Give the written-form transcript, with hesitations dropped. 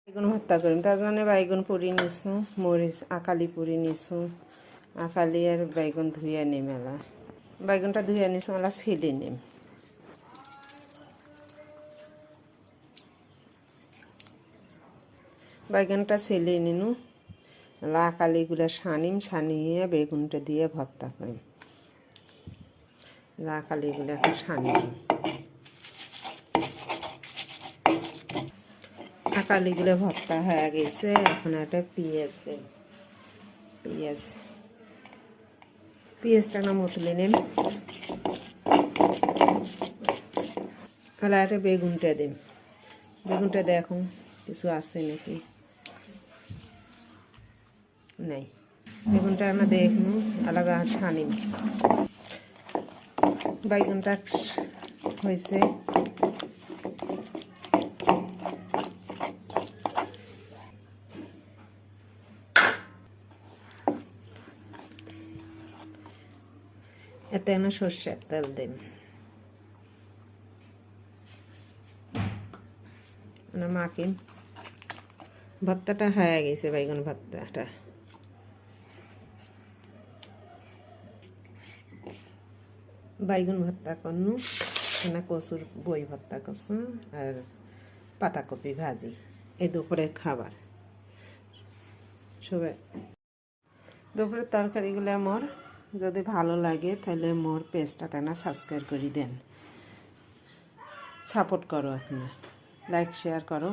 বাইগুন ভর্তা করিম তার জন্য বাইগুন পুরি নিছু মরিচ আকালি পুরি নিছু আকালি আর বাইগুন ধুয়ে নিম মেলা বাইগুনটা ধুয়ে নিছু মেলা ছেলে নিম বাইগুনটা ছেলে নিনু মেলা আকালিগুলো সানিম সানিয়ে বেগুনটা দিয়ে ভর্তা করিম আকালিগুলো এখন সানিম আকালিগুলো ভর্তা হয়ে গেছে এখন একটা পেঁয়াজ দেব পেঁয়াজটা না মতলে নেন একটা বেগুনটা দেব বেগুনটা দেখুন কিছু আছে নাকি নাই বেগুনটা আমরা দেখুন আলাদা সানিম বেগুনটা হয়েছে এতে না সর্ষের তেল দেব মাখিন ভর্তাটা হয়ে গেছে বেগুন ভর্তাটা বাইগুন ভর্তা করনু না কচুর বই ভর্তা করছু আর পাতাকপি ভাজি এই দুপুরের খাবার সবাই দুপুরের তরকারিগুলো আমার যদি ভালো লাগে তাহলে মোর পেজটাতে না সাবস্ক্রাইব করে দেন সাপোর্ট করো আপনার লাইক শেয়ার করো